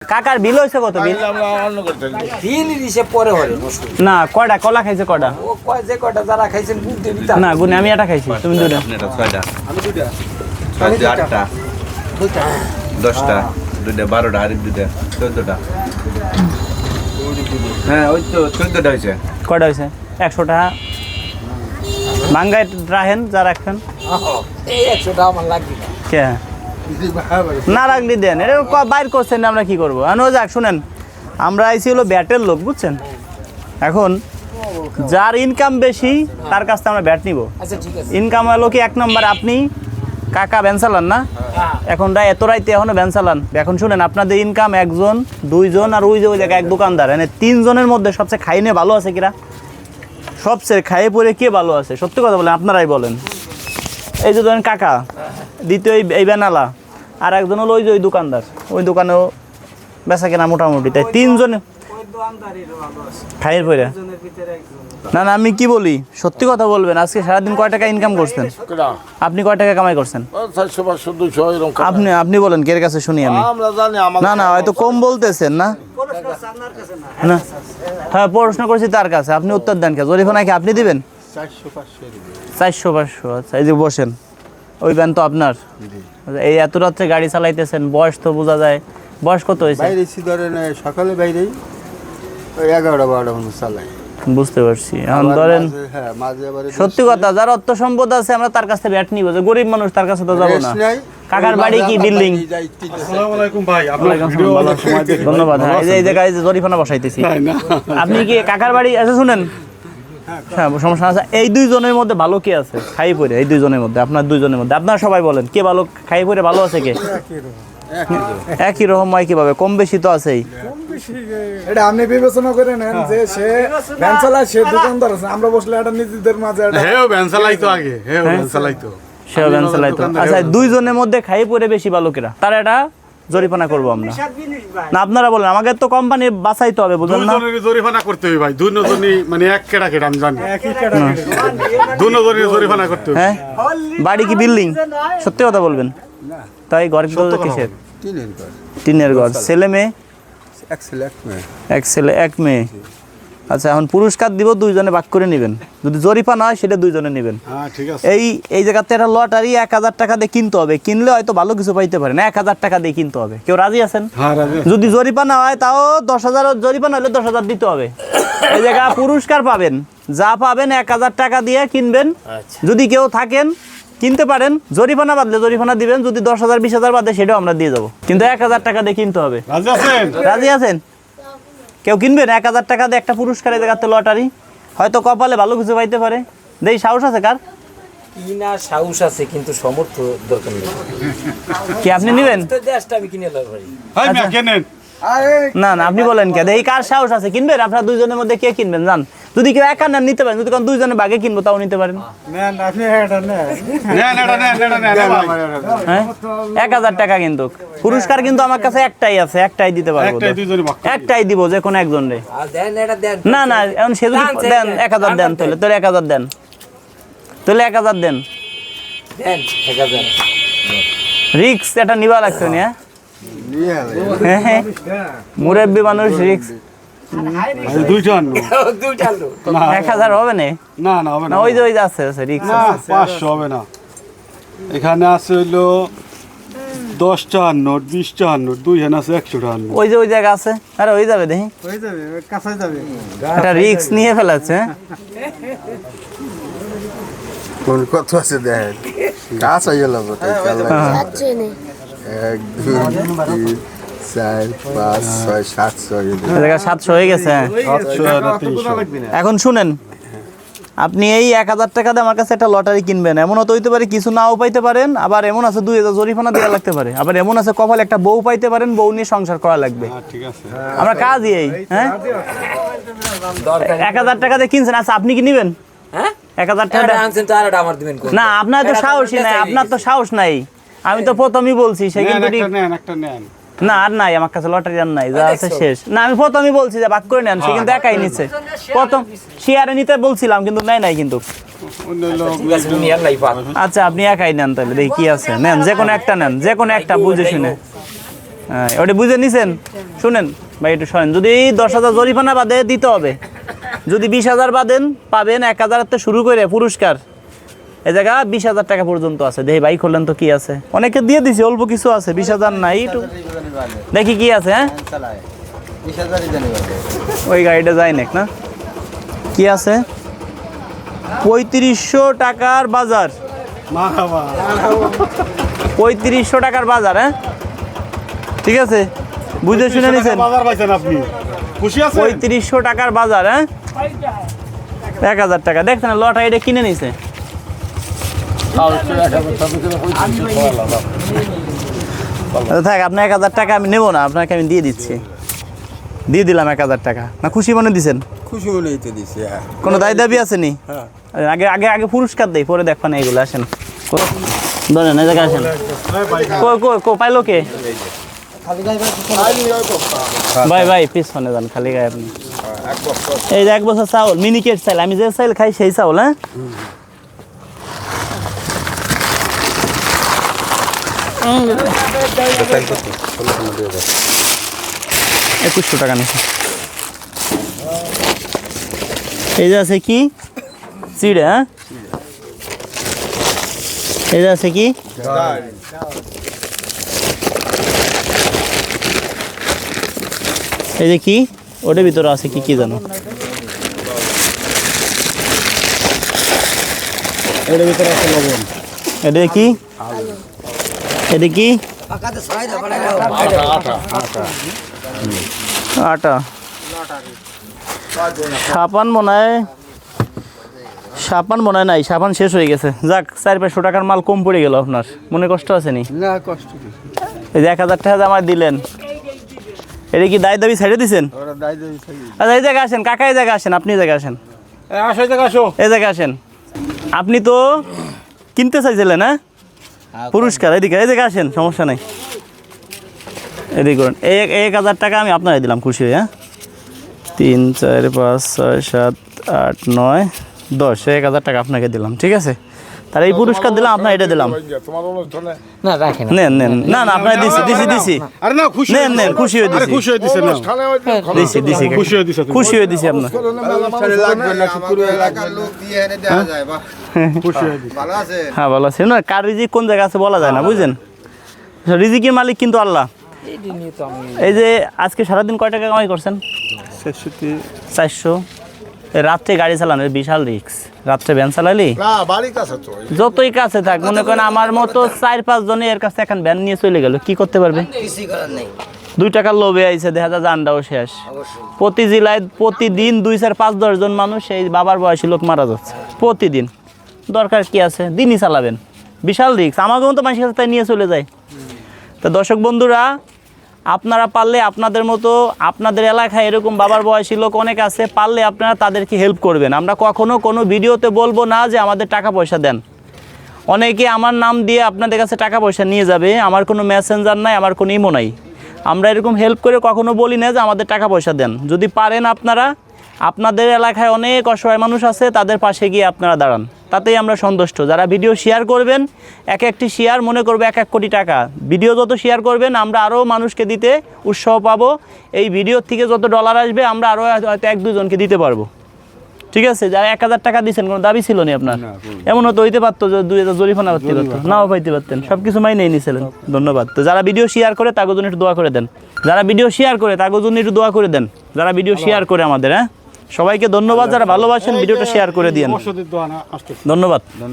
কাকার বিল হয়েছে কত বিল? বিল হিসেব পরে হলে না কয়টা কলা খাইছে কয়টা? ও কয় যে কয়টা যারা খাইছেন গুনতে দিতা না গুনে আমি এটা খাইছি, তুমি দুটো। আমি দুইটা 8টা দুইটা 10টা 2টা 12টা আর 2টা 14টা। হ্যাঁ ওই তো 14টা হয়েছে। কয়টা হয়েছে? 100 টাকা ভাঙ্গায় রাখেন যা রাখেন। এই 100টা আমার লাগবে না। কে না রাখলি দেন, এটা বাইর করছেন, আমরা কি করবো? যাক শুনেন, আমরা আইছি হলো ব্যাটের লোক, বুঝছেন? এখন যার ইনকাম বেশি তার কাছ থেকে আমরা ব্যাট নিব। আচ্ছা ঠিক আছে। ইনকাম হলো কি 1 নম্বর আপনি কাকা ভ্যান চালান না, এখন এত রাইতে এখনো ভ্যান চালান। এখন শুনেন, আপনাদের ইনকাম 1 জন 2 জন আর ওই যে ওই জায়গায় 1 দোকানদার, মানে 3 জনের মধ্যে সবচেয়ে খাইনে ভালো আছে কিরা? সবচেয়ে খাইয়ে পরে কে ভালো আছে? সত্যি কথা বলেন, আপনারাই বলেন। এই যে ধরেন কাকা, দ্বিতীয় এই বেনালা, আর একজন হলো ওই যে ওই দোকানদার, ওই দোকানেও বেচা কেনা মোটামুটি। তাই 3 জনে খাইয়ে পরে। না না, আমি কি বলি, সত্যি কথা বলবেন। আজকে সারাদিন কয় টাকা ইনকাম করছেন আপনি? কয় টাকা কামাই করছেন আপনি বলেন, কে কাছে শুনি আমি? না না, হয়তো কম বলতেছেন না। না হ্যাঁ, প্রশ্ন করছি তার কাছে, আপনি উত্তর দেন। কে জরিফানা কি আপনি দিবেন? 400-500। আচ্ছা, এই যে বসেন, ওই ব্যান তো আপনার। এই এত রাত্রে গাড়ি চালাইতেছেন, বয়স তো বোঝা যায়। বয়স কত হয়েছে? সকালে বাইরে ওই 11-12 ঘন্টা চালাই। বুঝতে পারছি। এখন ধরেন সত্যি কথা, যার অর্থ সম্পদ আছে আমরা তার কাছে ব্যাট নিব, যে গরিব মানুষ তার কাছে তো যাবো না। কাকার বাড়ি কি বিল্ডিং? ধন্যবাদ। হ্যাঁ, এই জায়গায় জরিফানা বসাইতেছি। আপনি কি কাকার বাড়ি আছে? শুনেন, হ্যাঁ সমস্যা আছে। এই 2 জনের মধ্যে ভালো কে আছে খাই পরে? এই 2 জনের মধ্যে, আপনার 2 জনের মধ্যে আপনারা সবাই বলেন, কে ভালো খাই পরে ভালো আছে? কে একই রকম হয় কিভাবে? কম বেশি তো আছেই। এটা আপনি বিবেচনা করে নেন যে সে ভ্যান চালায়, সে দোকানদার আছে, আমরা বসলে এটা নিজেদের মাঝে হেও ভ্যান চালাইতো আগে, হেও ভ্যান চালাইতো, সেও ভ্যান চালাইতো। আচ্ছা, 2 জনের মধ্যে খাই পরে বেশি ভালো কেরা? তার এটা জরিমানা করবো আমরা না? আপনারা বলেন, আমাকে তো কোম্পানি বাঁচাইতে হবে, বুঝলেন না? জরিমানা করতে হবে ভাই, 2 জনই মানে এক কেটা কেটা আমি জানি, 2 জনের জরিমানা করতে হবে। হ্যাঁ, বাড়ি কি বিল্ডিং? সত্যি কথা বলবেন। তাই ঘর কিসের? টিনের ঘর। ছেলে মেয়ে? এক ছেলে 1 মেয়ে। আচ্ছা, এখন পুরস্কার দিব, 2 জনে ভাগ করে নেবেন। যদি জরিপানা হয় সেটা 2 জনে নেবেন। এই জায়গাতে একটা লটারি 1000 টাকা দিয়ে কিনতে হবে, কিনলে হয়তো ভালো কিছু পাইতে পারেন। 1000 টাকা দিয়ে কিনতে হবে। কেউ রাজি আছেন? যদি জরিপানা হয় তাও 10,000, জরিপানা হলে 10,000 দিতে হবে। এই জায়গা পুরস্কার পাবেন, যা পাবেন 1000 টাকা দিয়ে কিনবেন। যদি কেউ থাকেন কিনতে পারেন, জরিমানা বাদলে জরিমানা দিবেন। যদি 10,000 20,000 বাদে সেটাও আমরা দিয়ে যাবো, কিন্তু 1000 টাকা দিয়ে কিনতে হবে। রাজি আছেন? কেউ কিনবেন? 1000 টাকা দিয়ে একটা পুরস্কারের জায়গাতে লটারি, হয়তো কপালে ভালো কিছু পাইতে পারে। দেই, সাহস আছে কার? কিনা সাহস আছে, কিন্তু সমর্থ দরকার নেই। কি আপনি নেবেন? তো দেশটা আমি কিনে লই ভাই। না না, আপনি বলেন কে? এই কার সাহস আছে কিনবেন? আপনারা 2 জনের মধ্যে কে কিনবেন? জান, যদি কেউ একা নেন নিতে পারেন, যদি 2 জনের ভাগে কিনবো তাও নিতে পারেন। হ্যাঁ, 1000 টাকা কিন্তু পুরস্কার, কিন্তু আমার কাছে একটাই আছে, একটাই দিতে পারবো। একটাই দিব, যে কোনো একজন রে। দেন এটা দেন। না না, এখন সে যদি দেন 1000 দেন, তাহলে 1000 দেন, তাহলে 1000 দেন। দেন 1000। রিক্স এটা নিবা লাগছে না? মুরব্বী মানুষ রিক্স। 1000 হবে না? না, ওই যে আছে রিক্স। 500 হবে না। এখানে আছে হইলো 10 টাকার নোট, 20 টাকার নোট, 2 হেন আছে 100 টাকার নোট। ওই যে ওই জায়গা আছে। আরে হয়ে যাবে, দেখি কাছে যাবে। এটা রিক্স নিয়ে ফেলাচ্ছে। কোন কত আছে দেখেন, কাজ হয়ে গেল বটে। 1 2 3 4 5 6 700 হয়ে গেছে। এখন শুনেন, আপনি এই 1000 টাকা দিয়ে আমার কাছে একটা লটারি কিনবেন। এমন তো হইতে পারে কিছু নাও পাইতে পারেন, আবার এমন আছে 2000 জরিমানা দেওয়া লাগতে পারে, আবার এমন আছে কপালে একটা বউ পাইতে পারেন, বউ নিয়ে সংসার করা লাগবে। আমরা কাজই এই। হ্যাঁ, 1000 টাকা দিয়ে কিনছেন। আচ্ছা, আপনি কি নিবেন? হ্যাঁ, 1000 টাকা আনছেন তো আরটা আমার দিবেন কোন? না, আপনার তো সাহসই নাই, আপনার তো সাহস নাই। আমি তো প্রথমেই বলছি সে কিন্তু না, আর নাই আমার কাছে লটারি, আর নাই, যা আছে শেষ। না, আমি প্রথমেই বলছি যে ভাগ করে নেন, সে কিন্তু একাই নিচ্ছে। প্রথম শেয়ারে নিতে বলছিলাম, কিন্তু নাই কিন্তু। আচ্ছা, আপনি একাই নেন তাহলে, দেখি কি আছে। নেন, যে কোনো একটা নেন, যে কোনো একটা বুঝে শুনে। হ্যাঁ, ওটা বুঝে নিছেন? শুনেন ভাই, একটু শোনেন। যদি 10,000 জরিমানা বাদে দিতে হবে, যদি 20,000 বাদেন পাবেন 1,000 থেকে শুরু করে পুরস্কার এই জায়গা 20,000 টাকা পর্যন্ত আছে। দেখি বাইক করলেন তো কি আছে, অনেকে দিয়ে দিছি, অল্প কিছু আছে, 20,000 নাই একটু দেখি কি আছে। হ্যাঁ, ওই গাড়িটা যায় না, কি আছে? 3500 টাকার বাজার, 3500 টাকার বাজার। হ্যাঁ ঠিক আছে, বুঝে শুনে নিছেন? বাজার পাইছেন আপনি, খুশি আছেন? 3500 টাকার বাজার। হ্যাঁ, 1,000 টাকা দেখছেন লটারি এটা কিনে নিছে। থাক, আপনার 1,000 টাকা আমি নেবো না, আপনাকে আমি দিয়ে দিচ্ছি, দিয়ে দিলাম 1,000 টাকা। না খুশি মনে দিছেন? খুশি মনে হইতে দিছি। কোনো দায় দাবি আছে নি? আগে আগে আগে পুরস্কার দেই, পরে দেখবেন এইগুলো। আসেন ধরেন, এই জায়গায় আসেন। কো পাইলো কে? ভাই ভাই পিছনে যান, খালি গায়ে আপনি। এই যে 1 বছর চাউল, মিনিকেট চাইল, আমি যে চাইল খাই সেই চাউল। হ্যাঁ, 2100 টাকা নিচ্ছে। এই যে আছে কি চিড়ে? হ্যাঁ, এই যে আছে কি এই যে কি ওটার ভিতরে আছে কি কি জানো? এর ভিতরে আছে লবণ। এটা কি? এটা কি? আটা। সাবান মনে হয়, সাবান মনে হয় নাই, সাবান শেষ হয়ে গেছে। যাক, 400-500 টাকার মাল কম পড়ে গেল। আপনার মনে কষ্ট আছে নি? না, কষ্ট কি? এই যে 1,000 টাকা আমার দিলেন, এটা কি দায় দাবি ছেড়ে দিছেন? ওরা দাই দাই থাকি। আচ্ছা, এই জায়গায় আসেন কাকা, এই জায়গায় আসেন, আপনি এই জায়গায় আসেন, আসো, এই জায়গায় আসো। এই জায়গায় আসেন। আপনি তো কিনতে চাইছিলেন? হ্যাঁ, পুরস্কার। এদিকে, এই জায়গায় আসেন, সমস্যা নাই। এদিকে করুন, 1,000 টাকা আমি আপনারাই দিলাম, খুশি হয়ে। হ্যাঁ, 3, 4, 5, 6, 7, 8, 9, 10, 1,000 টাকা আপনাকে দিলাম। ঠিক আছে, তাহলে এই পুরস্কার দিলাম, আপনার এটা দিলাম। তোমার অনুষ্ঠানে না রাখেন নেন নেন, না না আপনার দিছি। আরে না, খুশি নেন নেন, খুশি হয়ে আরে দিছি, খুশি হয়ে দিছে না, দিছি খুশি হয়ে দিছে তুমি। খুশি হয়ে দিছি আপনার। লাগবে না, শুক্রবার এলাকার লোক দিয়ে এনে দেওয়া যায়। বাহ, খুশি হয়ে দিছে। ভালো আছে? হ্যাঁ ভালো আছে। না, কার রিজিক কোন জায়গায় আছে বলা যায় না, বুঝছেন? রিজিকের মালিক কিন্তু আল্লাহ। এইটা নিয়ে তো আমি এই যে আজকে সারাদিন কয় টাকা কামাই করছেন? 400। রাত্রে গাড়ি চালানোর বিশাল রিস্ক, রাত্রে ভ্যান চালালি না, বাড়ির কাছে তো। যতই কাছে থাক, মনে করেন আমার মতো 4-5 জনে এর কাছে এখন ভ্যান নিয়ে চলে গেল, কি করতে পারবে? 2 টাকার লোভে আইছে, দেখা যায় জানটাও শেষ। প্রতি জেলায় প্রতিদিন 2, 4, 5, 10 জন মানুষ এই বাবার বয়সী লোক মারা যাচ্ছে প্রতিদিন। দরকার কি আছে? দিনই চালাবেন, বিশাল রিস্ক। আমাকেও তো মানুষের কাছে তাই নিয়ে চলে যায়। তো দর্শক বন্ধুরা, আপনারা পারলে আপনাদের মতো আপনাদের এলাকায় এরকম বাবার বয়সী লোক অনেক আছে, পারলে আপনারা তাদেরকে হেল্প করবেন। আমরা কখনো কোনো ভিডিওতে বলবো না যে আমাদের টাকা পয়সা দেন। অনেকে আমার নাম দিয়ে আপনাদের কাছে টাকা পয়সা নিয়ে যাবে, আমার কোনো মেসেঞ্জার নাই, আমার কোনো ইমো নাই। আমরা এরকম হেল্প করে কখনো বলি না যে আমাদের টাকা পয়সা দেন। যদি পারেন আপনারা, আপনাদের এলাকায় অনেক অসহায় মানুষ আছে, তাদের পাশে গিয়ে আপনারা দাঁড়ান, তাতেই আমরা সন্তুষ্ট। যারা ভিডিও শেয়ার করবেন, এক একটি শেয়ার মনে করবে 1 কোটি টাকা। ভিডিও যত শেয়ার করবেন, আমরা আরও মানুষকে দিতে উৎসাহ পাবো। এই ভিডিওর থেকে যত ডলার আসবে, আমরা আরও হয়তো 1-2 জনকে দিতে পারবো। ঠিক আছে, যারা 1,000 টাকা দিচ্ছেন, কোনো দাবি ছিল না আপনার? এমন হতো হইতে পারতো যে 2,000 জরিমানা করতে পারতো, নাও পাইতে পারতেন, সব কিছু মাইনেই নিয়েছিলেন। ধন্যবাদ। তো যারা ভিডিও শেয়ার করে তার জন্য একটু দোয়া করে দেন, যারা ভিডিও শেয়ার করে তার জন্য একটু দোয়া করে দেন, যারা ভিডিও শেয়ার করে আমাদের। হ্যাঁ, সবাইকে ধন্যবাদ। যারা ভালোবাসেন ভিডিওটা শেয়ার করে দিয়েন। বর্ষদের দোয়া না আসতে ধন্যবাদ।